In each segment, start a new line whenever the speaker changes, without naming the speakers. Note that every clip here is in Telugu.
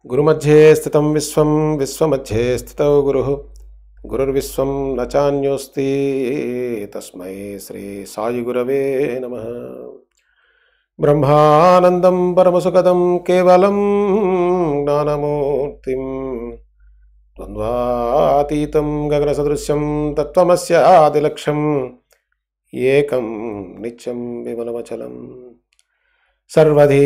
गुरुमध्ये स्थितं विश्वं विश्वमध्ये स्थितो गुरुः गुरुर्विश्वं न चान्योस्ति तस्मै श्री साई गुरवे नमः। ब्रह्मानन्दं परमसुखदं केवलं ज्ञानमूर्तिं द्वन्द्वातीतं गगनसदृश्यं तत्त्वमस्यादिलक्ष्यम् एकं नित्यं विमलमचलम् सर्वधी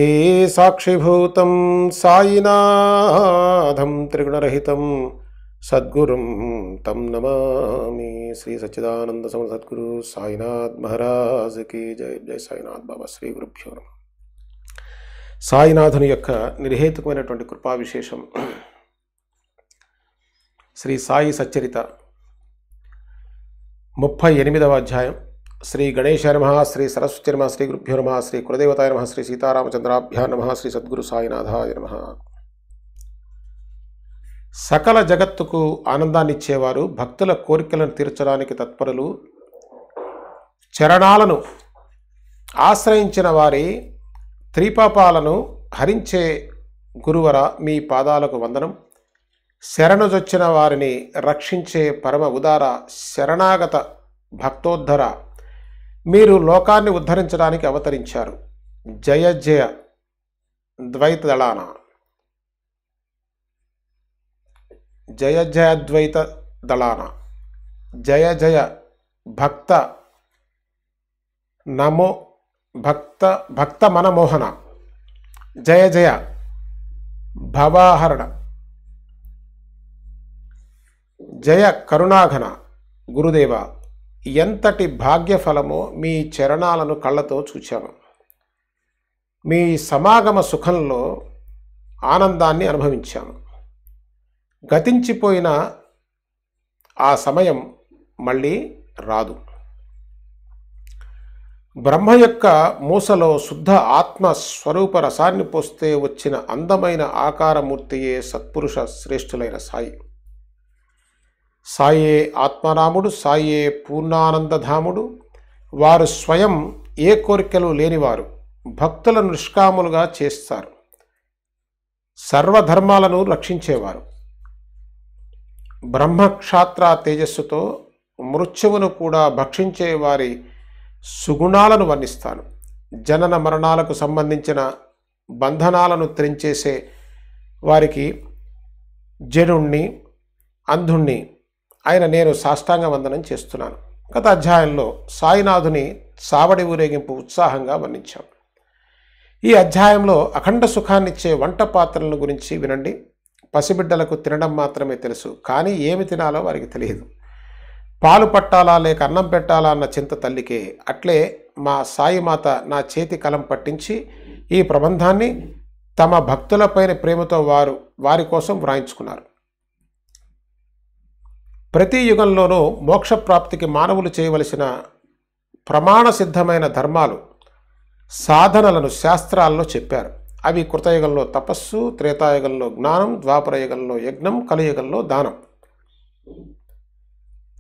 साक्षिभूतं साईनाथं त्रिगुणरहितं सद्गुरुं तं नमामि। श्री सच्चिदानंद समर्थ सद्गुरु साईनाथ महाराज की जय। जय साईनाथ बाबा। श्री गुरुभ्यो नमः। సాయినాథుని యొక్క నిర్హేతుకమైనటువంటి కృపా విశేషం శ్రీ సాయి సచ్చరిత 38వ అధ్యాయం। శ్రీ గణేశాయ నమః, శ్రీ సరస్వతి నమః, శ్రీ గురుభ్యో నమః, శ్రీ కులదేవతాయ నమః, శ్రీ సీతారామచంద్రాభ్యాం నమః, శ్రీ సద్గురు సాయినాథాయ నమః। సకల జగత్తుకు ఆనందాన్ని ఇచ్చేవారు, భక్తుల కోరికలను తీర్చడానికి తత్పరులు, చరణాలను ఆశ్రయించిన వారి త్రిపాపాలను హరించే గురువర మీ పాదాలకు వందనం। శరణుజొచ్చిన వారిని రక్షించే పరమ ఉదార శరణాగత భక్తోద్ధర, మీరు లోకాన్ని ఉద్ధరించడానికి అవతరించారు। జయ జయ ద్వైత దళాన, జయ జయ ద్వైత దళాన, జయ జయ భక్త నమో భక్త మనమోహన, జయ జయ భవాహరణ, జయ కరుణాఘన గురుదేవ। ఎంతటి భాగ్యఫలమో మీ చరణాలను కళ్ళతో చూచాము। మీ సమాగమ సుఖంలో ఆనందాన్ని అనుభవించాము। గతించిపోయిన ఆ సమయం మళ్ళీ రాదు। బ్రహ్మ యొక్క మూసలో శుద్ధ ఆత్మ స్వరూప రసాన్ని పోస్తే వచ్చిన అందమైన ఆకారమూర్తియే సత్పురుష శ్రేష్ఠులైన సాయి। సాయే ఆత్మారాముడు, సాయే పూర్ణానందధాముడు। వారు స్వయం ఏ కోరికలు లేనివారు, భక్తులను నిష్కాములుగా చేస్తారు, సర్వధర్మాలను రక్షించేవారు। బ్రహ్మక్షాత్ర తేజస్సుతో మృత్యువును కూడా భక్షించే వారి సుగుణాలను వర్ణిస్తాను। జనన మరణాలకు సంబంధించిన బంధనాలను త్రెంచేసే వారికి జడుణ్ణి, అంధుణ్ణి ఆయన నేను సాష్టాంగ వందనం చేస్తున్నాను। గత అధ్యాయంలో సాయినాథుని సావడి ఊరేగింపు ఉత్సాహంగా వర్ణించాం। ఈ అధ్యాయంలో అఖండ సుఖాన్నిచ్చే వంట పాత్రలను గురించి వినండి। పసిబిడ్డలకు తినడం మాత్రమే తెలుసు, కానీ ఏమి తినాలో వారికి తెలియదు। పాలు పట్టాలా లేక అన్నం పెట్టాలా అన్న చింత తల్లికే। అట్లే మా సాయిమాత నా చేతి కలం పట్టించి ఈ ప్రబంధాన్ని తమ భక్తులపైన ప్రేమతో వారి కోసం వ్రాయించుకున్నారు। ప్రతి యుగంలోనూ మోక్షప్రాప్తికి మానవులు చేయవలసిన ప్రమాణ సిద్ధమైన ధర్మాలు, సాధనలను శాస్త్రాల్లో చెప్పారు। అవి కృతయుగంలో తపస్సు, త్రేతాయుగంలో జ్ఞానం, ద్వాపరయుగంలో యజ్ఞం, కలియుగంలో దానం।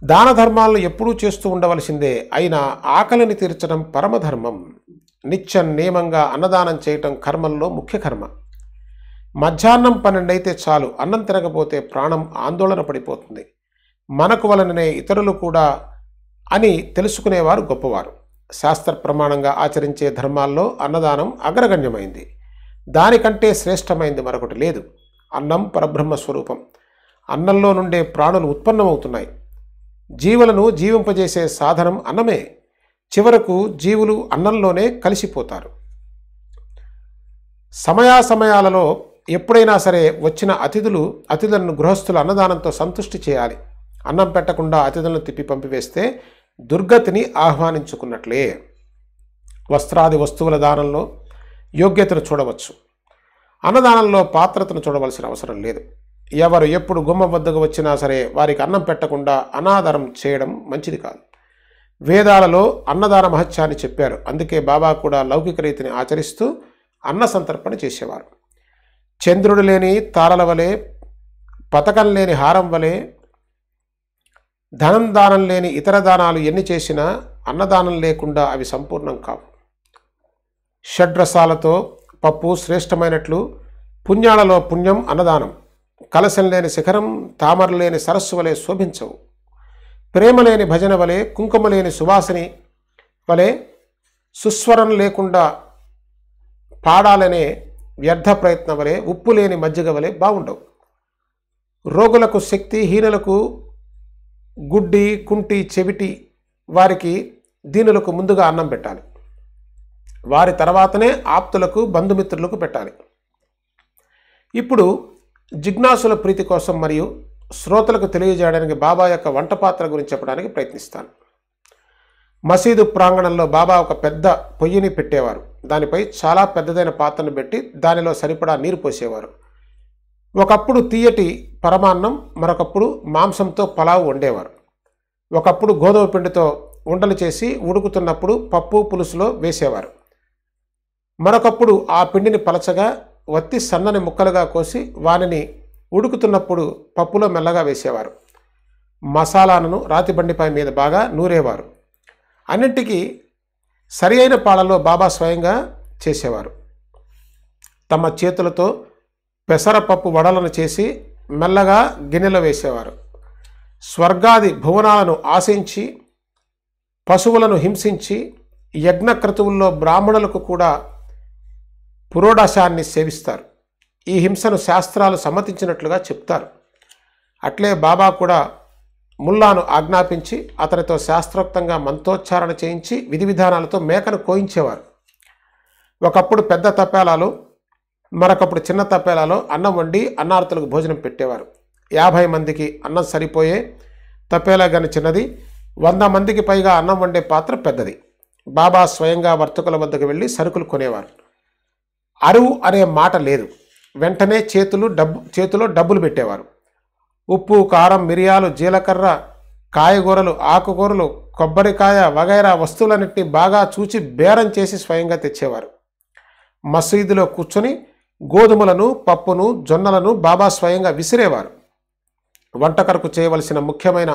దాన ధర్మాలను ఎప్పుడూ చేస్తూ ఉండవలసిందే, అయినా ఆకలిని తీర్చడం పరమధర్మం। నిత్యం నియమంగా అన్నదానం చేయటం కర్మల్లో ముఖ్య కర్మ। మధ్యాహ్నం 12 అయితే చాలు, అన్నం తినకపోతే ప్రాణం ఆందోళన పడిపోతుంది। మనకు వలననే ఇతరులు కూడా అని తెలుసుకునేవారు గొప్పవారు। శాస్త్ర ప్రమాణంగా ఆచరించే ధర్మాల్లో అన్నదానం అగ్రగణ్యమైంది। దానికంటే శ్రేష్టమైంది మరొకటి లేదు। అన్నం పరబ్రహ్మ స్వరూపం। అన్నంలో నుండే ప్రాణులు ఉత్పన్నమవుతున్నాయి। జీవులను జీవింపజేసే సాధనం అన్నమే। చివరకు జీవులు అన్నంలోనే కలిసిపోతారు। సమయాసమయాలలో ఎప్పుడైనా సరే వచ్చిన అతిథులను గృహస్థులు అన్నదానంతో సంతుష్టి చేయాలి। అన్నం పెట్టకుండా అతిథులను తిప్పి పంపివేస్తే దుర్గతిని ఆహ్వానించుకున్నట్లే। వస్త్రాది వస్తువుల దానంలో యోగ్యతను చూడవచ్చు, అన్నదానంలో పాత్రతను చూడవలసిన అవసరం లేదు। ఎవరు ఎప్పుడు గుమ్మం వద్దకు వచ్చినా సరే వారికి అన్నం పెట్టకుండా అనాదరం చేయడం మంచిది కాదు। వేదాలలో అన్నదాన మహత్యాన్ని చెప్పారు। అందుకే బాబా కూడా లౌకిక రీతిని ఆచరిస్తూ అన్న సంతర్పణ చేసేవారు। చంద్రుడు లేని తారల వలె, పతకం లేని హారం వలె, ధనం దానం లేని ఇతర దానాలు ఎన్ని చేసినా అన్నదానం లేకుండా అవి సంపూర్ణం కావు। షడ్రసాలతో పప్పు శ్రేష్టమైనట్లు పుణ్యాలలో పుణ్యం అన్నదానం. కలశం లేని శిఖరం తామర లేని సరస్సు వలె శోభించవు. ప్రేమ లేని భజన వలె, కుంకుమ లేని సువాసిని వలె, సుస్వరం లేకుండా పాడాలనే వ్యర్థ ప్రయత్నం వలె, ఉప్పు లేని మజ్జిగ వలె బాగుండవు. రోగులకు శక్తి, హీనులకు గుడ్డి, కుంటి, చెవిటి వారికి, దీనులకు ముందుగా అన్నం పెట్టాలి. వారి తర్వాతనే ఆప్తులకు, బంధుమిత్రులకు పెట్టాలి. ఇప్పుడు జిజ్ఞాసుల ప్రీతి కోసం మరియు శ్రోతలకు తెలియజేయడానికి బాబా యొక్క వంట పాత్ర గురించి చెప్పడానికి ప్రయత్నిస్తాను. మసీదు ప్రాంగణంలో బాబా ఒక పెద్ద పొయ్యిని పెట్టేవారు. దానిపై చాలా పెద్దదైన పాత్రను పెట్టి దానిలో సరిపడా నీరు పోసేవారు. ఒకప్పుడు తీయటి పరమాన్నం, మరొకప్పుడు మాంసంతో పలావు వండేవారు. ఒకప్పుడు గోధుమ పిండితో ఉండలు చేసి ఉడుకుతున్నప్పుడు పప్పు పులుసులో వేసేవారు. మరొకప్పుడు ఆ పిండిని పలచగా వత్తి సన్నని ముక్కలుగా కోసి వానిని ఉడుకుతున్నప్పుడు పప్పులో మెల్లగా వేసేవారు. మసాలాను రాతిబండిపై మీద బాగా నూరేవారు. అన్నింటికీ సరి అయిన పాలలో బాబా స్వయంగా చేసేవారు. తమ చేతులతో పెసరపప్పు వడలను చేసి మెల్లగా గిన్నెలో వేసేవారు. స్వర్గాది భువనాలను ఆశించి, పశువులను హింసించి, యజ్ఞక్రతువుల్లో బ్రాహ్మణులకు కూడా పురోడాశాన్ని సేవిస్తారు. ఈ హింసను శాస్త్రాలు సమ్మతించినట్లుగా చెప్తారు. అట్లే బాబా కూడా ముల్లాను ఆజ్ఞాపించి అతనితో శాస్త్రోక్తంగా మంత్రోచ్చారణ చేయించి విధి విధానాలతో మేకను కోయించేవారు. ఒకప్పుడు పెద్ద తపేలాలు, మరొకప్పుడు చిన్న తపేలాలో అన్నం వండి అన్నార్తులకు భోజనం పెట్టేవారు. 50 మందికి అన్నం సరిపోయే తపేలా కానీ చిన్నది, 100 మందికి పైగా అన్నం వండే పాత్ర పెద్దది. బాబా స్వయంగా వర్తకుల వద్దకు వెళ్ళి సరుకులు కొనేవారు. అరువు అనే మాట లేదు. వెంటనే చేతిలో డబ్బులు పెట్టేవారు. ఉప్పు, కారం, మిరియాలు, జీలకర్ర, కాయగూరలు, ఆకుకూరలు, కొబ్బరికాయ వగైరా వస్తువులన్నింటినీ బాగా చూచి బేరం చేసి స్వయంగా తెచ్చేవారు. మసీదులో కూర్చొని గోధుమలను, పప్పును, జొన్నలను బాబా స్వయంగా విసిరేవారు. వంటకరకు చేయవలసిన ముఖ్యమైన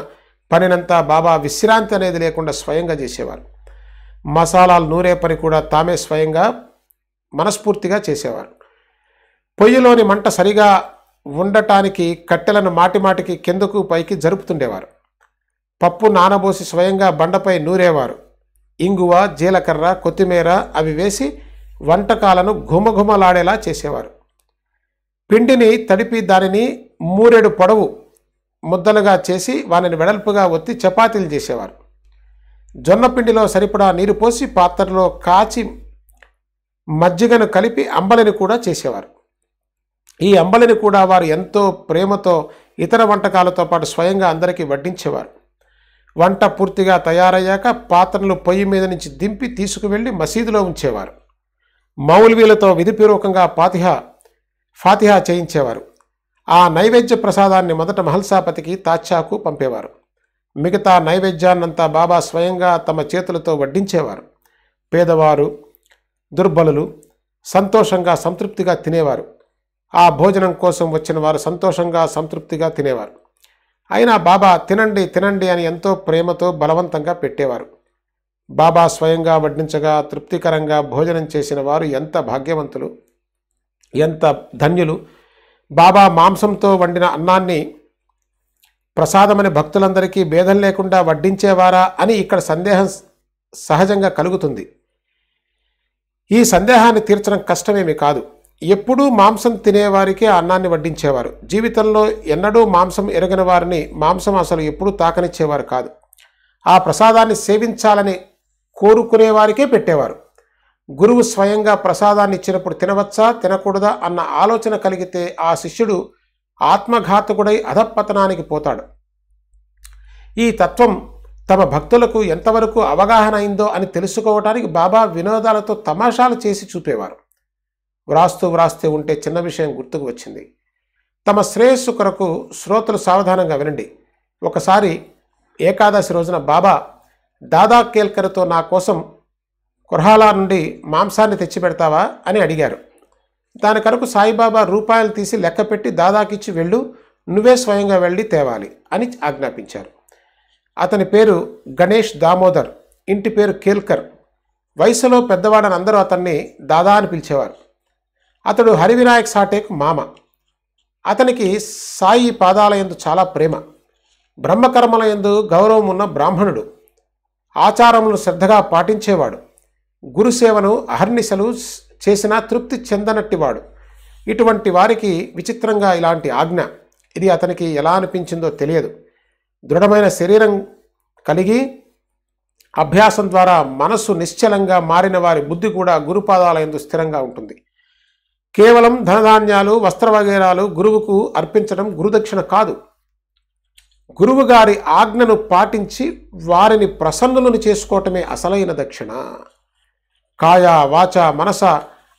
పనినంతా బాబా విశ్రాంతి అనేది లేకుండా స్వయంగా చేసేవారు. మసాలాలు నూరే పని కూడా తామే స్వయంగా మనస్ఫూర్తిగా చేసేవారు. పొయ్యిలోని మంట సరిగా ఉండటానికి కట్టెలను మాటిమాటికి కిందకు పైకి జరుపుతుండేవారు. పప్పు నానబోసి స్వయంగా బండపై నూరేవారు. ఇంగువ, జీలకర్ర, కొత్తిమీర అవి వేసి వంటకాలను ఘుమఘుమలాడేలా చేసేవారు. పిండిని తడిపి దానిని 3 పొడవు ముద్దలుగా చేసి వానిని వెడల్పుగా ఒత్తి చపాతీలు చేసేవారు. జొన్న పిండిలో సరిపడా నీరు పోసి పాత్రలో కాచి మజ్జిగను కలిపి అంబలిని కూడా చేసేవారు. ఈ అంబలిని కూడా వారు ఎంతో ప్రేమతో ఇతర వంటకాలతో పాటు స్వయంగా అందరికీ వడ్డించేవారు. వంట పూర్తిగా తయారయ్యాక పాత్రలు పొయ్యి మీద నుంచి దింపి తీసుకువెళ్ళి మసీదులో ఉంచేవారు. మౌల్వీలతో విధిపూర్వకంగా ఫాతిహా చేయించేవారు. ఆ నైవేద్య ప్రసాదాన్ని మొదట మహల్సాపతికి, తాత్యాకు పంపేవారు. మిగతా నైవేద్యాన్నంతా బాబా స్వయంగా తమ చేతులతో వడ్డించేవారు. పేదవారు, దుర్బలులు సంతోషంగా సంతృప్తిగా తినేవారు. ఆ భోజనం కోసం వచ్చిన వారు సంతోషంగా సంతృప్తిగా తినేవారు. అయినా బాబా తినండి తినండి అని ఎంతో ప్రేమతో బలవంతంగా పెట్టేవారు. బాబా స్వయంగా వడ్డించగా తృప్తికరంగా భోజనం చేసిన వారు ఎంత భాగ్యవంతులు, ఎంత ధన్యులు. బాబా మాంసంతో వండిన అన్నాన్ని ప్రసాదమని భక్తులందరికీ భేదం లేకుండా వడ్డించేవారా అని ఇక్కడ సందేహం సహజంగా కలుగుతుంది. ఈ సందేహాన్ని తీర్చడం కష్టమేమీ కాదు. ఎప్పుడూ మాంసం తినేవారికి ఆ అన్నాన్ని వడ్డించేవారు. జీవితంలో ఎన్నడూ మాంసం ఎరగని వారిని మాంసం అసలు ఎప్పుడూ తాకనిచ్చేవారు కాదు. ఆ ప్రసాదాన్ని సేవించాలని కోరుకునేవారికే పెట్టేవారు. గురువు స్వయంగా ప్రసాదాన్ని ఇచ్చినప్పుడు తినవచ్చా తినకూడదా అన్న ఆలోచన కలిగితే ఆ శిష్యుడు ఆత్మఘాతకుడై అధపతనానికి పోతాడు. ఈ తత్వం తమ భక్తులకు ఎంతవరకు అవగాహన అయిందో అని తెలుసుకోవటానికి బాబా వినోదాలతో తమాషాలు చేసి చూపేవారు. వ్రాస్తూ ఉంటే చిన్న విషయం గుర్తుకు వచ్చింది. తమ శ్రేయస్సు కొరకు శ్రోతలు సావధానంగా వినండి. ఒకసారి ఏకాదశి రోజున బాబా దాదా కేల్కర్తో నా కోసం కుర్హాలా నుండి మాంసాన్ని తెచ్చిపెడతావా అని అడిగారు. దాని కొరకు సాయిబాబా రూపాయలు తీసి లెక్కపెట్టి దాదాకిచ్చి వెళ్ళు, నువ్వే స్వయంగా వెళ్ళి తేవాలి అని ఆజ్ఞాపించారు. అతని పేరు గణేష్ దామోదర్, ఇంటి పేరు కేల్కర్. వయసులో పెద్దవాడని అందరూ అతన్ని దాదా అని పిలిచేవారు. అతడు హరివినాయక్ సాఠేకు మామ. అతనికి సాయి పాదాల యందు చాలా ప్రేమ. బ్రహ్మకర్మల యందు గౌరవం ఉన్న బ్రాహ్మణుడు. ఆచారములను శ్రద్ధగా పాటించేవాడు. గురుసేవను అహర్నిశలు చేసినా తృప్తి చెందనట్టివాడు. ఇటువంటి వారికి విచిత్రంగా ఇలాంటి ఆజ్ఞ. ఇది అతనికి ఎలా అనిపించిందో తెలియదు. దృఢమైన శరీరం కలిగి అభ్యాసం ద్వారా మనస్సు నిశ్చలంగా మారిన వారి బుద్ధి కూడా గురుపాదాల యందు స్థిరంగా ఉంటుంది. కేవలం ధనధాన్యాలు, వస్త్ర వగైరాలు గురువుకు అర్పించడం గురుదక్షిణ కాదు. గురువు గారి ఆజ్ఞను పాటించి వారిని ప్రసన్నులను చేసుకోవటమే అసలైన దక్షిణ. కాయ, వాచ, మనస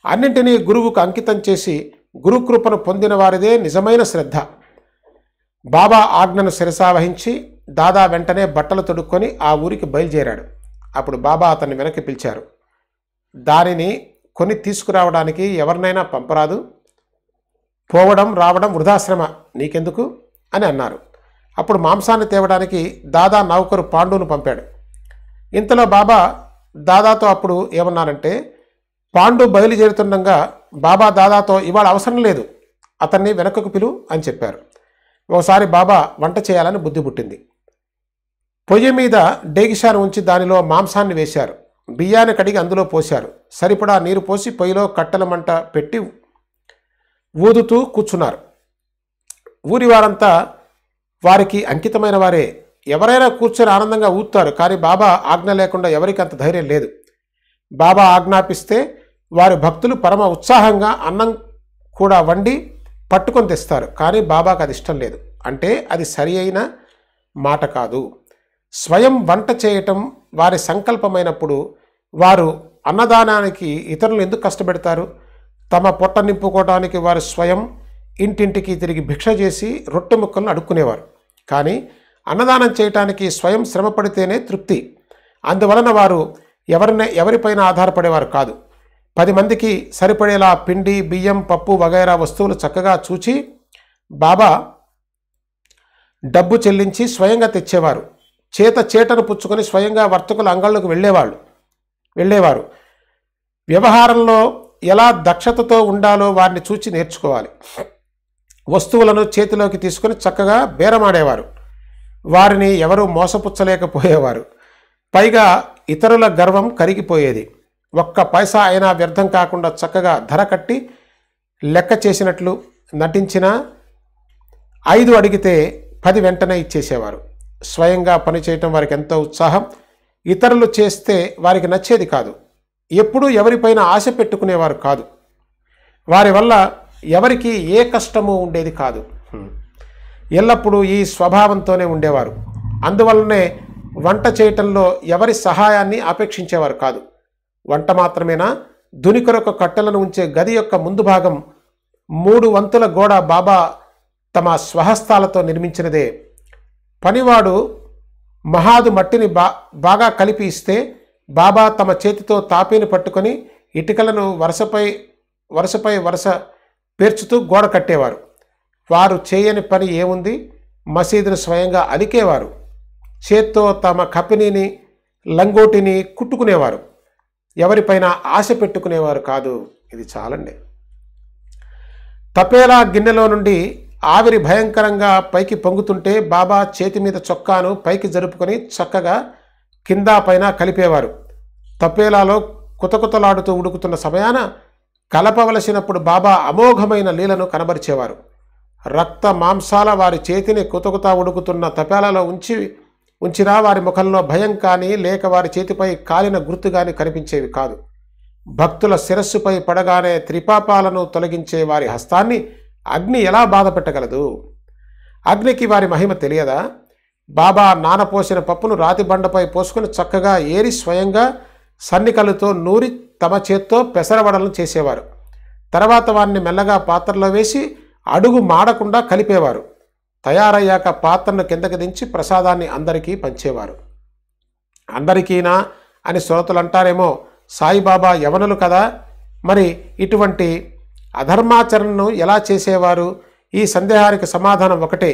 అన్నింటినీ గురువుకు అంకితం చేసి గురుకృపను పొందిన వారిదే నిజమైన శ్రద్ధ. బాబా ఆజ్ఞను శిరసావహించి దాదా వెంటనే బట్టలు తొడుక్కొని ఆ ఊరికి బయలుదేరాడు. అప్పుడు బాబా అతన్ని వెనక్కి పిలిచారు. దానిని కొని తీసుకురావడానికి ఎవరినైనా పంపరాదు. పోవడం రావడం వృధాశ్రమ, నీకెందుకు అని అన్నారు. అప్పుడు మాంసాన్ని తేవడానికి దాదా నౌకరు పాండును పంపాడు. ఇంతలో బాబా దాదాతో అప్పుడు ఏమన్నారంటే, పాండు బయలుదేరుతుండగా బాబా దాదాతో ఇవాళ అవసరం లేదు, అతన్ని వెనకకు పిలు అని చెప్పారు. ఒకసారి బాబా వంట చేయాలని బుద్ధి పుట్టింది. పొయ్యి మీద డేగిషాను ఉంచి దానిలో మాంసాన్ని వేశారు. బియ్యాన్ని కడిగి అందులో పోశారు. సరిపడా నీరు పోసి పొయ్యిలో కట్టెల మంట పెట్టి ఊదుతూ కూర్చున్నారు. ఊరి వారంతా వారికి అంకితమైన వారే. ఎవరైనా కూర్చొని ఆనందంగా ఊదుతారు. కానీ బాబా ఆజ్ఞ లేకుండా ఎవరికి అంత ధైర్యం లేదు. బాబా ఆజ్ఞాపిస్తే వారి భక్తులు పరమ ఉత్సాహంగా అన్నం కూడా వండి పట్టుకొని తెస్తారు. కానీ బాబాకు అది ఇష్టం లేదు. అంటే అది సరి అయిన మాట కాదు. స్వయం వంట చేయటం వారి సంకల్పమైనప్పుడు వారు అన్నదానానికి ఇతరులు ఎందుకు కష్టపెడతారు? తమ పొట్ట నింపుకోవడానికి వారు స్వయం ఇంటింటికి తిరిగి భిక్ష చేసి రొట్టె ముక్కలను అడుక్కునేవారు. కానీ అన్నదానం చేయటానికి స్వయం శ్రమ పడితేనే తృప్తి. అందువలన వారు ఎవరిపైన ఆధారపడేవారు కాదు. 10 మందికి సరిపడేలా పిండి, బియ్యం, పప్పు వగైరా వస్తువులు చక్కగా చూచి బాబా డబ్బు చెల్లించి స్వయంగా తెచ్చేవారు. చేటను పుచ్చుకొని స్వయంగా వర్తకుల అంగళ్ళకు వెళ్ళేవారు. వ్యవహారంలో ఎలా దక్షతతో ఉండాలో వారిని చూచి నేర్చుకోవాలి. వస్తువులను చేతిలోకి తీసుకొని చక్కగా బేరమాడేవారు. వారిని ఎవరూ మోసపుచ్చలేకపోయేవారు. పైగా ఇతరుల గర్వం కరిగిపోయేది. ఒక్క పైసా అయినా వ్యర్థం కాకుండా చక్కగా ధర కట్టి లెక్క చేసినట్లు నటించిన 5 అడిగితే 10 వెంటనే ఇచ్చేసేవారు. స్వయంగా పనిచేయటం వారికి ఎంతో ఉత్సాహం. ఇతరులు చేస్తే వారికి నచ్చేది కాదు. ఎప్పుడూ ఎవరిపైన ఆశ పెట్టుకునేవారు కాదు. వారి వల్ల ఎవరికి ఏ కష్టము ఉండేది కాదు. ఎల్లప్పుడూ ఈ స్వభావంతోనే ఉండేవారు. అందువల్లనే వంట చేయటంలో ఎవరి సహాయాన్ని ఆపేక్షించేవారు కాదు. వంట మాత్రమేనా, దునికొరకు కట్టెలను ఉంచే గది యొక్క ముందు భాగం 3 వంతుల గోడ బాబా తమ స్వహస్తాలతో నిర్మించినదే. పనివాడు మహాదు మట్టిని బాగా కలిపి ఇస్తే బాబా తమ చేతితో తాపీని పట్టుకొని ఇటుకలను వరుసపై వరుస పేర్చుతూ గోడ కట్టేవారు. వారు చేయని పని ఏముంది? మసీదును స్వయంగా అలికేవారు. చేత్తో తమ కపినిని, లంగోటిని కుట్టుకునేవారు. ఎవరిపైన ఆశ పెట్టుకునేవారు కాదు. ఇది చాలండి. తపేలా గిన్నెలో నుండి ఆవిరి భయంకరంగా పైకి పొంగుతుంటే బాబా చేతి మీద చొక్కాను పైకి జరుపుకొని చక్కగా కింద పైన కలిపేవారు. తపేలాలో కుతకుతలాడుతూ ఉడుకుతున్న సమయాన కలపవలసినప్పుడు బాబా అమోఘమైన లీలను కనబరిచేవారు. రక్త మాంసాల వారి చేతిని కుతకుతా ఉడుకుతున్న తపేలాలో ఉంచినా వారి ముఖంలో భయం కానీ లేక వారి చేతిపై కాలిన గుర్తు కానీ కనిపించేవి కాదు. భక్తుల శిరస్సుపై పడగానే త్రిపాపాలను తొలగించే వారి హస్తాన్ని అగ్ని ఎలా బాధ పెట్టగలదు? అగ్నికి వారి మహిమ తెలియదా? బాబా నానపోసిన పప్పును రాతి బండపై పోసుకొని చక్కగా ఏరి స్వయంగా సన్నికలతో నూరి తమ చేత్తో పెసరవడలను చేసేవారు. తర్వాత వారిని మెల్లగా పాత్రలో వేసి అడుగు మాడకుండా కలిపేవారు. తయారయ్యాక పాత్రను కిందకి దించి ప్రసాదాన్ని అందరికీ పంచేవారు. అందరికీనా అని శ్రోతలు అంటారేమో, సాయిబాబా యవనులు కదా, మరి ఇటువంటి అధర్మాచరణను ఎలా చేసేవారు? ఈ సందేహానికి సమాధానం ఒకటే.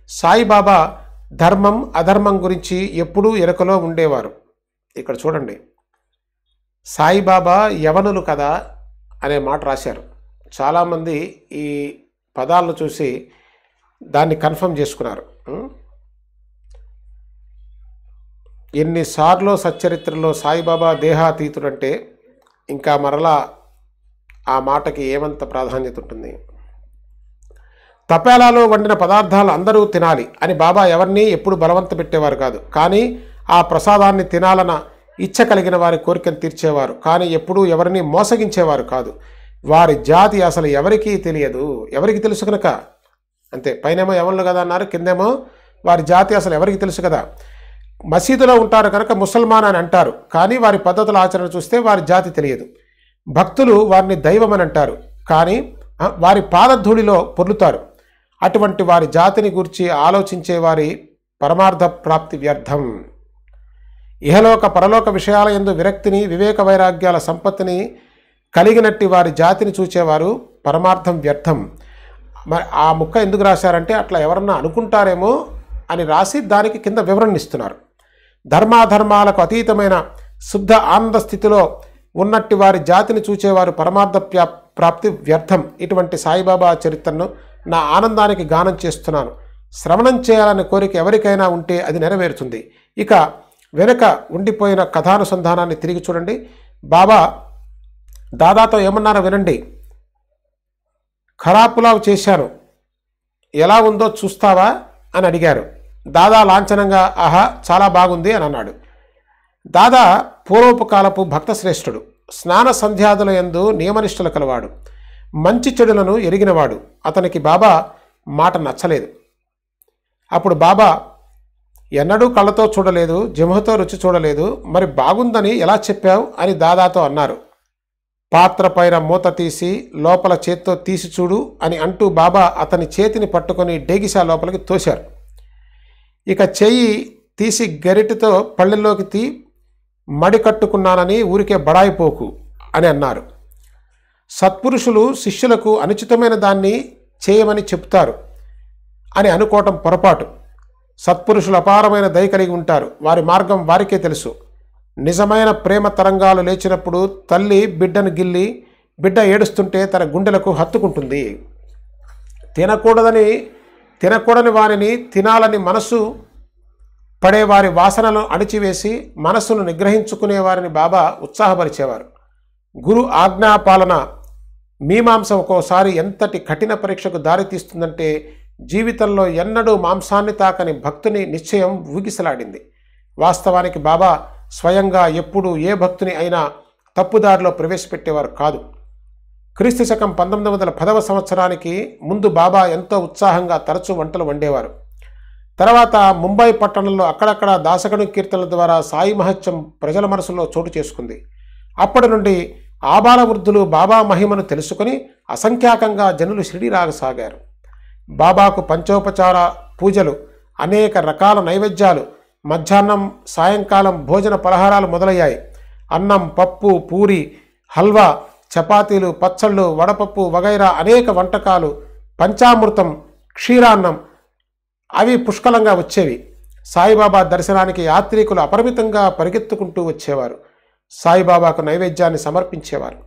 సాయిబాబా ధర్మం అధర్మం గురించి ఎప్పుడూ ఎరుకలో ఉండేవారు. ఇక్కడ చూడండి, సాయిబాబా యవనులు కదా అనే మాట రాశారు. చాలామంది ఈ పదాలను చూసి దాన్ని కన్ఫర్మ్ చేసుకున్నారు. ఎన్నిసార్లు సచ్చరిత్రలో సాయిబాబా దేహాతీతుడంటే ఇంకా మరలా ఆ మాటకి ఏమంత ప్రాధాన్యత ఉంటుంది. తపేలాలో వండిన పదార్థాలు అందరూ తినాలి అని బాబా ఎవరిని ఎప్పుడు బలవంత పెట్టేవారు కాదు. కానీ ఆ ప్రసాదాన్ని తినాలన్న ఇచ్చ కలిగిన వారి కోరికను తీర్చేవారు. కానీ ఎప్పుడూ ఎవరిని మోసగించేవారు కాదు. వారి జాతి అసలు ఎవరికీ తెలియదు. ఎవరికి తెలుసు కనుక అంతే. పైనేమో ఎవరు కదా అన్నారు, కిందేమో వారి జాతి అసలు ఎవరికి తెలుసు కదా. మసీదులో ఉంటారు కనుక ముసల్మాన్ అని అంటారు. కానీ వారి పద్ధతుల ఆచరణ చూస్తే వారి జాతి తెలియదు. భక్తులు వారిని దైవం అని అంటారు. కానీ వారి పాదధూళిలో పొర్లుతారు. అటువంటి వారి జాతిని గురించి ఆలోచించే వారి పరమార్థ ప్రాప్తి వ్యర్థం. ఇహలోక పరలోక విషయాల యందు విరక్తిని, వివేక వైరాగ్యాల సంపత్తిని కలిగినట్టి వారి జాతిని చూచేవారు పరమార్థం వ్యర్థం. మరి ఆ ముక్క ఎందుకు రాశారంటే అట్లా ఎవరన్నా అనుకుంటారేమో అని రాసి దానికి కింద వివరణ ఇస్తున్నారు. ధర్మాధర్మాలకు అతీతమైన శుద్ధ ఆనంద స్థితిలో ఉన్నట్టి వారి జాతిని చూచేవారు పరమార్థ ప్రాప్తి వ్యర్థం. ఇటువంటి సాయిబాబా చరిత్రను నా ఆనందానికి గానం చేస్తున్నాను. శ్రవణం చేయాలనే కోరిక ఎవరికైనా ఉంటే అది నెరవేరుతుంది. ఇక వెనుక ఉండిపోయిన కథానుసంధానాన్ని తిరిగి చూడండి. బాబా దాదాతో ఏమన్నారో వినండి. ఖరా పులావ్ చేశాను, ఎలా ఉందో చూస్తావా అని అడిగారు. దాదా లాంఛనంగా ఆహా చాలా బాగుంది అని అన్నాడు. దాదా పూర్వపు కాలపు భక్త శ్రేష్ఠుడు. స్నాన సంధ్యాదుల యందు నియమనిష్టలు కలవాడు. మంచి చెడులను ఎరిగినవాడు. అతనికి బాబా మాట నచ్చలేదు. అప్పుడు బాబా ఎన్నడూ కళ్ళతో చూడలేదు, జిహ్వతో రుచి చూడలేదు, మరి బాగుందని ఎలా చెప్పావు అని దాదాతో అన్నారు. పాత్ర పైన మూత తీసి లోపల చేత్తో తీసి చూడు అని అంటూ బాబా అతని చేతిని పట్టుకొని డేగిసా లోపలికి తోశారు. ఇక చెయ్యి తీసి గరిటెతో పళ్ళెల్లోకి మడి కట్టుకున్నానని ఊరికే బడాయిపోకు అని అన్నారు. సత్పురుషులు శిష్యులకు అనుచితమైన దాన్ని చేయమని చెప్తారు అని అనుకోవటం పొరపాటు. సత్పురుషులు అపారమైన దయ కలిగి ఉంటారు. వారి మార్గం వారికే తెలుసు. నిజమైన ప్రేమ తరంగాలు లేచినప్పుడు తల్లి బిడ్డను గిల్లి బిడ్డ ఏడుస్తుంటే తన గుండెలకు హత్తుకుంటుంది. తినకూడని వారిని తినాలని మనసు పడేవారి వాసనలను అణిచివేసి మనస్సును నిగ్రహించుకునే వారిని బాబా ఉత్సాహపరిచేవారు. గురు ఆజ్ఞాపాలన మీమాంస ఒక్కోసారి ఎంతటి కఠిన పరీక్షకు దారితీస్తుందంటే జీవితంలో ఎన్నడూ మాంసాన్ని తాకని భక్తుని నిశ్చయం ఊగిసలాడింది. వాస్తవానికి బాబా స్వయంగా ఎప్పుడు ఏ భక్తుని అయినా తప్పుదారిలో ప్రవేశపెట్టేవారు కాదు. క్రీస్తు శకం 1910వ సంవత్సరానికి ముందు బాబా ఎంతో ఉత్సాహంగా తరచూ వంటలు వండేవారు. తర్వాత ముంబై పట్టణంలో అక్కడక్కడ దాసగను కీర్తనల ద్వారా సాయి మహత్యం ప్రజల మనసులో చోటు చేసుకుంది. అప్పటి నుండి ఆబాల వృద్ధులు బాబా మహిమను తెలుసుకుని అసంఖ్యాకంగా జనులు షిరిడి రాగసాగారు. బాబాకు పంచోపచార పూజలు, అనేక రకాల నైవేద్యాలు, మధ్యాహ్నం సాయంకాలం భోజన పలహారాలు మొదలయ్యాయి. అన్నం, పప్పు, పూరి, హల్వా, చపాతీలు, పచ్చళ్ళు, వడపప్పు వగైరా అనేక వంటకాలు, పంచామృతం, క్షీరాన్నం అవి పుష్కలంగా వచ్చేవి. సాయిబాబా దర్శనానికి యాత్రికులు అపరిమితంగా పరిగెత్తుకుంటూ వచ్చేవారు. సాయిబాబాకు నైవేద్యాన్ని సమర్పించేవారు.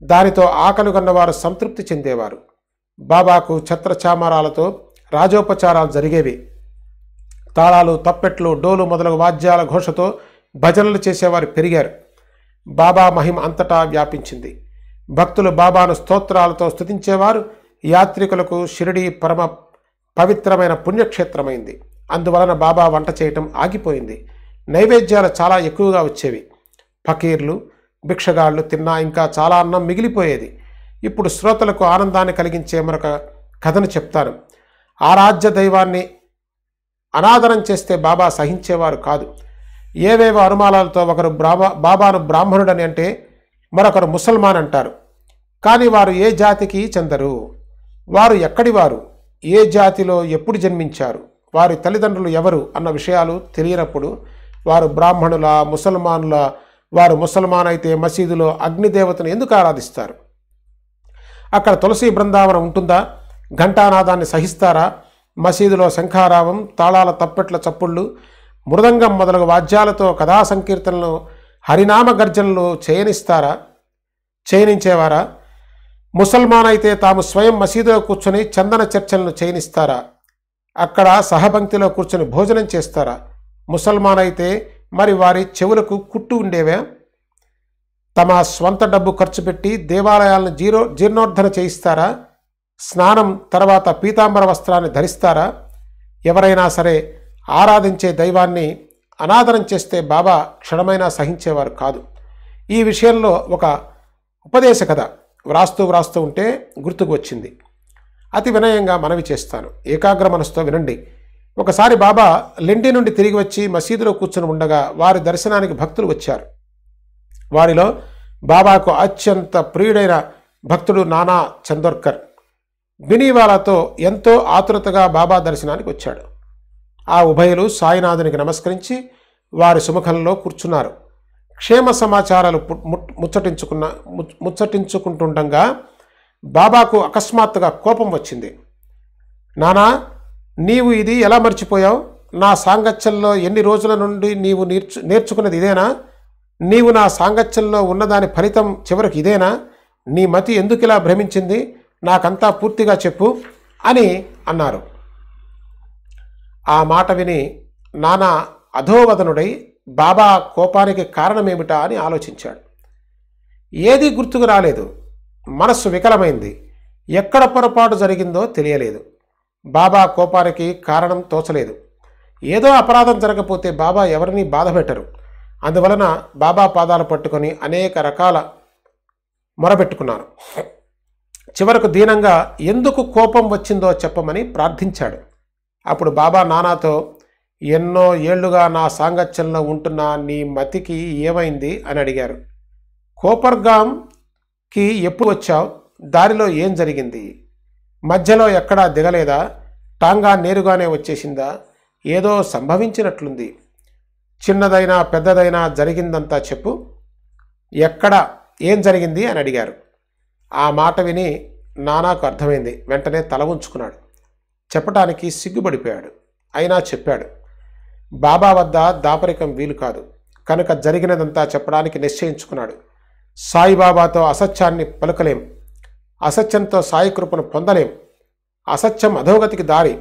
దానితో ఆకలిగొన్నవారు సంతృప్తి చెందేవారు. బాబాకు ఛత్రచామరాలతో రాజోపచారాలు జరిగేవి. తాళాలు, తప్పెట్లు, డోలు మొదలగు వాద్యాల ఘోషతో భజనలు చేసేవారు పెరిగారు. బాబా మహిమ అంతటా వ్యాపించింది. భక్తులు బాబాను స్తోత్రాలతో స్తుతించేవారు. యాత్రికులకు షిరిడి పరమ పవిత్రమైన పుణ్యక్షేత్రమైంది. అందువలన బాబా వంట చేయటం ఆగిపోయింది. నైవేద్యాలు చాలా ఎక్కువగా వచ్చేవి. ఫకీర్లు, భిక్షగాళ్ళు తిన్నా ఇంకా చాలా అన్నం మిగిలిపోయేది. ఇప్పుడు శ్రోతలకు ఆనందాన్ని కలిగించే మరొక కథను చెప్తాను. ఆరాధ్య దైవాన్ని అనాదరం చేస్తే బాబా సహించేవారు కాదు. ఏవేవో అనుమానాలతో ఒకరు బాబాను బ్రాహ్మణుడని అంటే మరొకరు ముసల్మాన్ అంటారు. కానీ వారు ఏ జాతికి చెందరు. వారు ఎక్కడివారు, ఏ జాతిలో ఎప్పుడు జన్మించారు, వారి తల్లిదండ్రులు ఎవరు అన్న విషయాలు తెలియనప్పుడు వారు బ్రాహ్మణుల, ముసల్మానుల, వారు ముసల్మాన్ అయితే మసీదులో అగ్నిదేవతను ఎందుకు ఆరాధిస్తారు? అక్కడ తులసి బృందావనం ఉంటుందా? ఘంటానాదాన్ని సహిస్తారా? మసీదులో శంఖారావం, తాళాల తప్పెట్ల చప్పుళ్ళు, మృదంగం మొదలగు వాద్యాలతో కథా సంకీర్తనలు, హరినామ గర్జనలు చేయనించేవారా? ముసల్మాన్ అయితే తాము స్వయం మసీదులో కూర్చొని చందన చర్చలను చేయనిస్తారా? అక్కడ సహపంక్తిలో కూర్చొని భోజనం చేస్తారా? ముసల్మాన్ అయితే మరి వారి చెవులకు కుట్టు ఉండేవా? తమ స్వంత డబ్బు ఖర్చు పెట్టి దేవాలయాలను జీర్ణోద్ధరణ చేయిస్తారా? స్నానం తర్వాత పీతాంబర వస్త్రాన్ని ధరిస్తారా? ఎవరైనా సరే ఆరాధించే దైవాన్ని అనాదరం చేస్తే బాబా క్షణమైనా సహించేవారు కాదు. ఈ విషయంలో ఒక ఉపదేశ కథ వ్రాస్తూ ఉంటే గుర్తుకు వచ్చింది. అతి వినయంగా మనవి చేస్తాను, ఏకాగ్ర మనసుతో వినండి. ఒకసారి బాబా లెండి నుండి తిరిగి వచ్చి మసీదులో కూర్చుని ఉండగా వారి దర్శనానికి భక్తులు వచ్చారు. వారిలో బాబాకు అత్యంత ప్రియుడైన భక్తుడు నానా చందోర్కర్ బినీవాలాతో ఎంతో ఆతురతగా బాబా దర్శనానికి వచ్చాడు. ఆ ఉభయులు సాయినాథునికి నమస్కరించి వారి సుముఖంలో కూర్చున్నారు. క్షేమ సమాచారాలు ముచ్చటించుకుంటుండగా బాబాకు అకస్మాత్తుగా కోపం వచ్చింది. నానా, నీవు ఇది ఎలా మర్చిపోయావు? నా సాంగత్యంలో ఎన్ని రోజుల నుండి నీవు నేర్చుకున్నది ఇదేనా? నీవు నా సాంగత్యంలో ఉన్నదాని ఫలితం చివరికి ఇదేనా? నీ మతి ఎందుకు ఇలా భ్రమించింది? నాకంతా పూర్తిగా చెప్పు అని అన్నారు. ఆ మాట విని నానా అధోవదనుడై బాబా కోపానికి కారణమేమిటా అని ఆలోచించాడు. ఏదీ గుర్తుకు రాలేదు. మనస్సు వికలమైంది. ఎక్కడ పొరపాటు జరిగిందో తెలియలేదు. బాబా కోపానికి కారణం తోచలేదు. ఏదో అపరాధం జరగకపోతే బాబా ఎవరిని బాధ పెట్టరు. అందువలన బాబా పాదాలు పట్టుకొని అనేక రకాల మొరబెట్టుకున్నాను. చివరకు దీనంగా ఎందుకు కోపం వచ్చిందో చెప్పమని ప్రార్థించాడు. అప్పుడు బాబా నానాతో, ఎన్నో ఏళ్లుగా నా సాంగత్యంలో ఉంటున్న నీ మతికి ఏమైంది అని అడిగారు. కోపర్గాంకి ఎప్పుడు వచ్చావు? దారిలో ఏం జరిగింది? మధ్యలో ఎక్కడా దిగలేదా? టాంగా నేరుగానే వచ్చేసిందా? ఏదో సంభవించినట్లుంది. చిన్నదైనా పెద్దదైనా జరిగిందంతా చెప్పు. ఎక్కడ ఏం జరిగింది అని అడిగారు. ఆ మాట విని నానాకు అర్థమైంది. వెంటనే తల ఉంచుకున్నాడు. చెప్పటానికి సిగ్గుపడిపోయాడు. అయినా చెప్పాడు. బాబా వద్ద దాపరికం వీలు కాదు కనుక జరిగినదంతా చెప్పడానికి నిశ్చయించుకున్నాడు. సాయిబాబాతో అసత్యాన్ని పలుకలేం. అసత్యంతో సాయి కృపను పొందలేం. అసత్యం అధోగతికి దారి.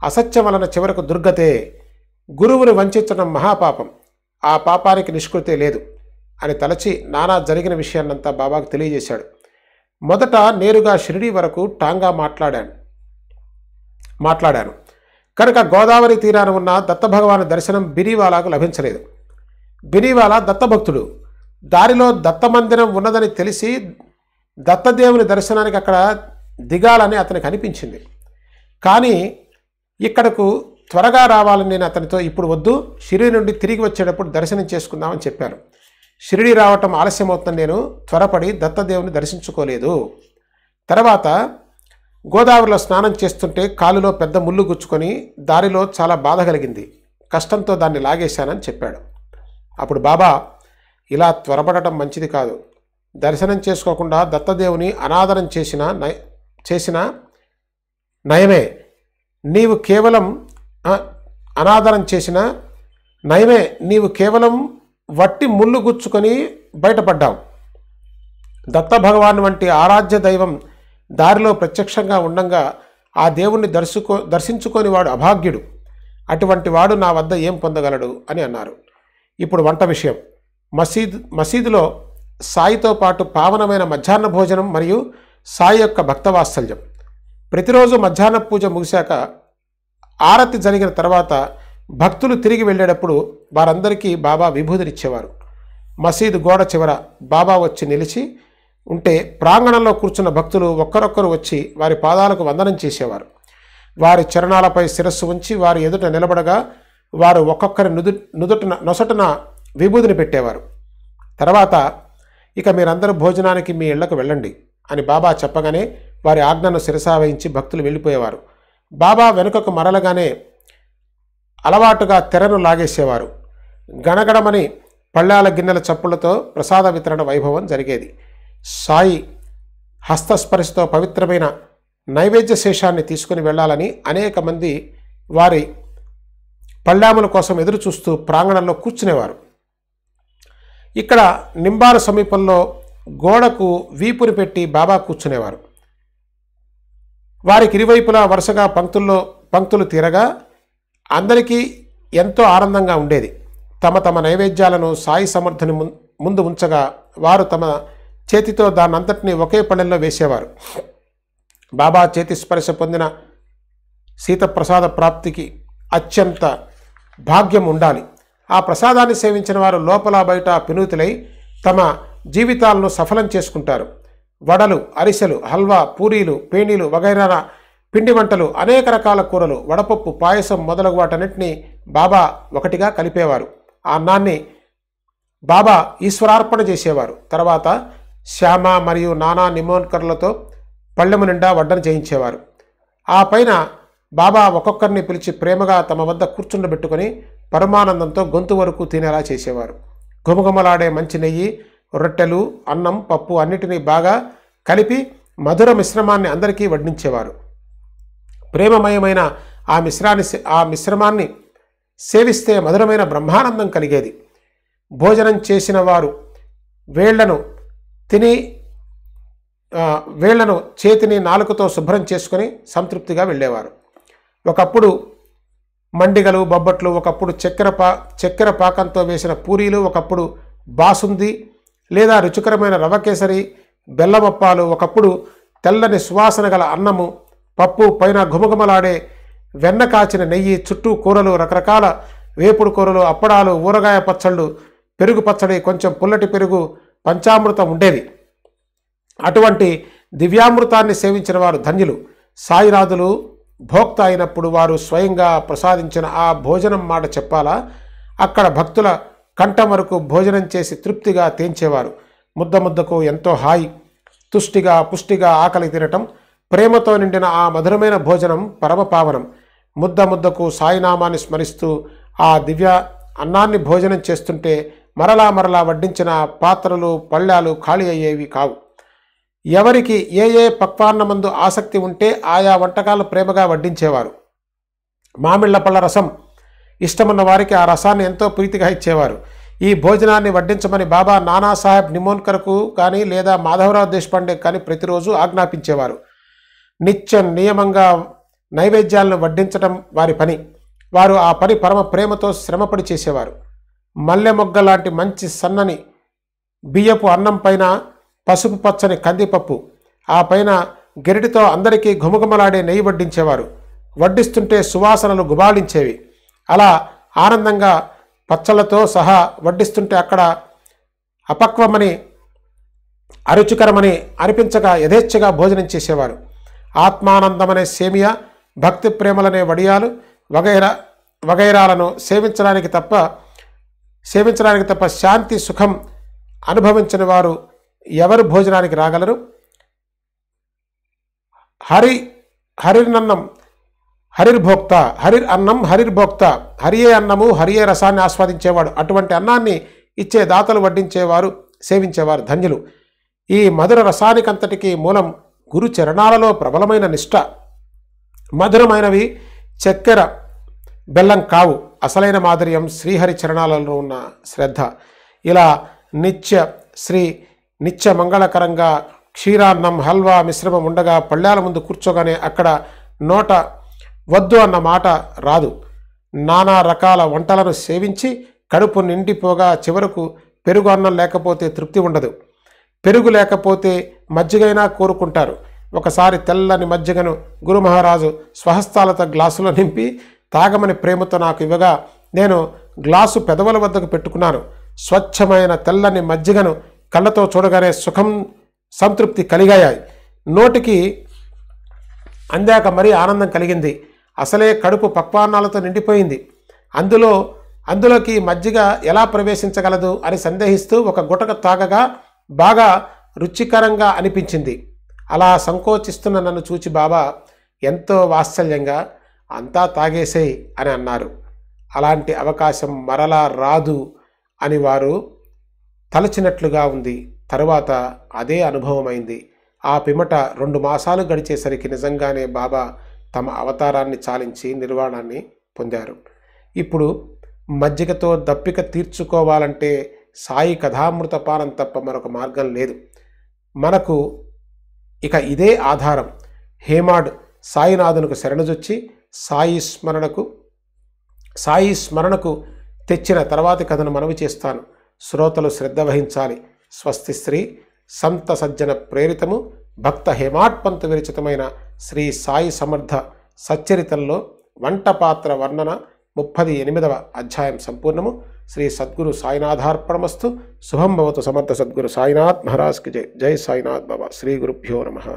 అసత్యం వలన చివరకు దుర్గతే. గురువుని వంచడం మహాపాపం. ఆ పాపానికి నిష్కృతే లేదు అని తలచి నానా జరిగిన విషయాన్నంతా బాబాకు తెలియజేశాడు. మొదట నేరుగా షిరిడీ వరకు టాంగా మాట్లాడాను కనుక గోదావరి తీరాన ఉన్న దత్తభగవాను దర్శనం బినీవాలాకు లభించలేదు. బినీవాలా దత్తభక్తుడు. దారిలో దత్తమందిరం ఉన్నదని తెలిసి దత్తదేవుని దర్శనానికి అక్కడ దిగాలని అతనికి అనిపించింది. కానీ ఇక్కడకు త్వరగా రావాలని నేను అతనితో, ఇప్పుడు వద్దు, షిరిడి నుండి తిరిగి వచ్చేటప్పుడు దర్శనం చేసుకుందామని చెప్పాను. షిరిడి రావటం ఆలస్యమవుతుందని నేను త్వరపడి దత్తదేవుని దర్శించుకోలేదు. తర్వాత గోదావరిలో స్నానం చేస్తుంటే కాలులో పెద్ద ముళ్ళు గుచ్చుకొని దారిలో చాలా బాధ కలిగింది. కష్టంతో దాన్ని లాగేశానని చెప్పాడు. అప్పుడు బాబా, ఇలా త్వరపడటం మంచిది కాదు. దర్శనం చేసుకోకుండా దత్తదేవుని అనాదరం చేసిన నయమే. నీవు కేవలం వట్టి ముళ్ళు గుచ్చుకొని బయటపడ్డావు. దత్తభగవాన్ వంటి ఆరాధ్య దైవం దారిలో ప్రత్యక్షంగా ఉండంగా ఆ దేవుణ్ణి దర్శించుకొని వాడు అభాగ్యుడు. అటువంటి వాడు నా వద్ద ఏం పొందగలడు అని అన్నారు. ఇప్పుడు వంట విషయం. మసీదులో సాయితో పాటు పావనమైన మధ్యాహ్న భోజనం మరియు సాయి యొక్క భక్తవాత్సల్యం. ప్రతిరోజు మధ్యాహ్న పూజ ముగిశాక ఆరతి జరిగిన తర్వాత భక్తులు తిరిగి వెళ్ళేటప్పుడు వారందరికీ బాబా విభూతినిచ్చేవారు. మసీదు గోడ చివర బాబా వచ్చి నిలిచి ఉంటే ప్రాంగణంలో కూర్చున్న భక్తులు ఒక్కరొక్కరు వచ్చి వారి పాదాలకు వందనం చేసేవారు. వారి చరణాలపై శిరస్సు ఉంచి వారి ఎదుట నిలబడగా వారు ఒక్కొక్కరి నొసటున విభూతిని పెట్టేవారు. తర్వాత ఇక మీరందరూ భోజనానికి మీ ఇళ్లకు వెళ్ళండి అని బాబా చెప్పగానే వారి ఆజ్ఞను శిరసావహించి భక్తులు వెళ్ళిపోయేవారు. బాబా వెనుకకు మరలగానే అలవాటుగా తెరను లాగేసేవారు. గణగణమని పళ్ళాల గిన్నెల చప్పులతో ప్రసాద వితరణ వైభవం జరిగేది. సాయి హస్తస్పర్శతో పవిత్రమైన నైవేద్య శేషాన్ని తీసుకుని వెళ్ళాలని అనేక మంది వారి పళ్ళాముల కోసం ఎదురు చూస్తూ ప్రాంగణంలో కూర్చునేవారు. ఇక్కడ నింబారు సమీపంలో గోడకు వీపుని పెట్టి బాబా కూర్చునేవారు. వారికి ఇరువైపులా వరుసగా పంక్తులు తీరగా అందరికీ ఎంతో ఆనందంగా ఉండేది. తమ తమ నైవేద్యాలను సాయి సమర్థుని ముందు ఉంచగా వారు తమ చేతితో దాన్నంతటినీ ఒకే పళ్ళెంలో వేసేవారు. బాబా చేతి స్పర్శ పొందిన శీతప్రసాద ప్రాప్తికి అత్యంత భాగ్యం ఉండాలి. ఆ ప్రసాదాన్ని సేవించిన వారు లోపల బయట పినూతులై తమ జీవితాలను సఫలం చేసుకుంటారు. వడలు, అరిసెలు, హల్వా, పూరీలు, పేనీలు వగైరా పిండి వంటలు, అనేక రకాల కూరలు, వడపప్పు, పాయసం మొదలగు వాటన్నిటినీ బాబా ఒకటిగా కలిపేవారు. ఆ అన్నాన్ని బాబా ఈశ్వరార్పణ చేసేవారు. తర్వాత శ్యామ మరియు నానా నిమోన్కర్లతో పళ్ళెము నిండా వడ్డన చేయించేవారు. ఆ పైన బాబా ఒక్కొక్కరిని పిలిచి ప్రేమగా తమ వద్ద కూర్చుండబెట్టుకొని పరమానందంతో గొంతు వరకు తినేలా చేసేవారు. గుమగుమలాడే మంచి నెయ్యి, రొట్టెలు, అన్నం, పప్పు అన్నిటినీ బాగా కలిపి మధుర మిశ్రమాన్ని అందరికీ వడ్డించేవారు. ప్రేమమయమైన ఆ మిశ్రమాన్ని సేవిస్తే మధురమైన బ్రహ్మానందం కలిగేది. భోజనం చేసిన వారు వేళ్లను చేతిని నాలుకతో శుభ్రం చేసుకొని సంతృప్తిగా వెళ్ళేవారు. ఒకప్పుడు మండిగలు, బొబ్బట్లు, ఒకప్పుడు చక్కెర పాకంతో వేసిన పూరీలు, ఒకప్పుడు బాసుంది లేదా రుచికరమైన రవ కేసరి, బెల్లమప్పాలు, ఒకప్పుడు తెల్లని సువాసన గల అన్నము, పప్పు, పైన ఘుమఘుమలాడే వెన్న కాచిన నెయ్యి, చుట్టూ కూరలు, రకరకాల వేపుడు కూరలు, అప్పడాలు, ఊరగాయ పచ్చళ్ళు, పెరుగు పచ్చడి, కొంచెం పుల్లటి పెరుగు, పంచామృతం ఉండేది. అటువంటి దివ్యామృతాన్ని సేవించిన వారు ధన్యులు. సాయినాథులు భోక్త అయినప్పుడు వారు స్వయంగా ప్రసాదించిన ఆ భోజనం మాట చెప్పాలా? అక్కడ భక్తుల కంఠం వరకు భోజనం చేసి తృప్తిగా తేంచేవారు. ముద్ద ముద్దకు ఎంతో హాయి, తుష్టిగా పుష్టిగా ఆకలి తినటం, ప్రేమతో నిండిన ఆ మధురమైన భోజనం పరమపావనం. ముద్ద ముద్దకు సాయినామాన్ని స్మరిస్తూ ఆ దివ్య అన్నాన్ని భోజనం చేస్తుంటే మరలా వడ్డించిన పాత్రలు, పళ్ళాలు ఖాళీ అయ్యేవి కావు. ఎవరికి ఏ పక్వాన్నమందు ఆసక్తి ఉంటే ఆయా వంటకాలు ప్రేమగా వడ్డించేవారు. మామిళ్ళ పళ్ళ రసం ఇష్టమున్న వారికి ఆ రసాన్ని ఎంతో ప్రీతిగా ఇచ్చేవారు. ఈ భోజనాన్ని వడ్డించమని బాబా నానాసాహెబ్ నిమోన్కర్కు కానీ లేదా మాధవరావు దేశపాండే కానీ ప్రతిరోజు ఆజ్ఞాపించేవారు. నియమంగా నైవేద్యాలను వడ్డించడం వారి పని. వారు ఆ పని పరమ ప్రేమతో శ్రమపడి చేసేవారు. మల్లె మొగ్గ లాంటి మంచి సన్నని బియ్యపు అన్నం పైన పసుపు పచ్చని కందిపప్పు, ఆ పైన గెరిటితో అందరికీ ఘుమఘుమలాడే నెయ్యి వడ్డించేవారు. వడ్డిస్తుంటే సువాసనలు గుబాళించేవి. అలా ఆనందంగా పచ్చళ్ళతో సహా వడ్డిస్తుంటే అక్కడ అపక్వమని, అరుచికరమని అనిపించగా యథేచ్ఛగా భోజనం చేసేవారు. ఆత్మానందమనే సేమియా, భక్తి ప్రేమలనే వడియాలు వగైరాలను సేవించడానికి తప్ప శాంతి సుఖం అనుభవించిన వారు ఎవరు భోజనానికి రాగలరు? హరిర్భోక్త, హరిర్భోక్త, హరియే అన్నము, హరియే రసాన్ని ఆస్వాదించేవాడు. అటువంటి అన్నాన్ని ఇచ్చే దాతలు వడ్డించేవారు, సేవించేవారు ధన్యులు. ఈ మధుర రసానికంతటికీ మూలం గురు చరణాలలో ప్రబలమైన నిష్ఠ. మధురమైనవి చక్కెర, బెల్లం కావు. అసలైన మాధుర్యం శ్రీహరి చరణాలలో ఉన్న శ్రద్ధ. ఇలా నిత్య మంగళకరంగా క్షీరాన్నం, హల్వా మిశ్రమం ఉండగా పళ్ళాల ముందు కూర్చోగానే అక్కడ నోట వద్దు అన్న మాట రాదు. నానా రకాల వంటలను సేవించి కడుపు నిండిపోగా చివరకు పెరుగు అన్నం లేకపోతే తృప్తి ఉండదు. పెరుగు లేకపోతే మజ్జిగైనా కోరుకుంటారు. ఒకసారి తెల్లని మజ్జిగను గురు మహారాజు స్వహస్తాలతో గ్లాసులో నింపి తాగమని ప్రేమతో నాకు ఇవ్వగా నేను గ్లాసు పెదవుల వద్దకు పెట్టుకున్నాను. స్వచ్ఛమైన తెల్లని మజ్జిగను కళ్ళతో చూడగానే సుఖం, సంతృప్తి కలిగాయి. నోటికి అందాక మరీ ఆనందం కలిగింది. అసలే కడుపు పక్వాన్నాలతో నిండిపోయింది. అందులోకి మజ్జిగ ఎలా ప్రవేశించగలదు అని సందేహిస్తూ ఒక గుటక తాగగా బాగా రుచికరంగా అనిపించింది. అలా సంకోచిస్తున్న నన్ను చూచి బాబా ఎంతో వాత్సల్యంగా అంతా తాగేసేయ్ అని అన్నారు. అలాంటి అవకాశం మరలా రాదు అని వారు తలచినట్లుగా ఉంది. తరువాత అదే అనుభవమైంది. ఆ పిమ్మట 2 మాసాలు గడిచేసరికి నిజంగానే బాబా తమ అవతారాన్ని చాలించి నిర్వాణాన్ని పొందారు. ఇప్పుడు మజ్జిగతో దప్పిక తీర్చుకోవాలంటే సాయి కథామృతపానం తప్ప మరొక మార్గం లేదు. మనకు ఇక ఇదే ఆధారం. హేమాడ్ సాయినాథునికి శరణుజొచ్చి సాయి స్మరణకు తెచ్చిన తర్వాతి కథను మనవి చేస్తాను. శ్రోతలు శ్రద్ధ వహించాలి. స్వస్తి శ్రీ సంత సజ్జన ప్రేరితము భక్త హేమాడ్పంతు విరచితమైన శ్రీ సాయి సమర్థ సచ్చరితంలో వంటపాత్ర వర్ణన 38వ అధ్యాయం సంపూర్ణము. శ్రీ సద్గురు సాయినాథార్పణమస్తు. శుభం భవతు. సమర్థ సద్గురు సాయినాథ్ మహారాజ్ కి జై. జై సాయినాథ్ బాబా. శ్రీ గురుభ్యో నమః.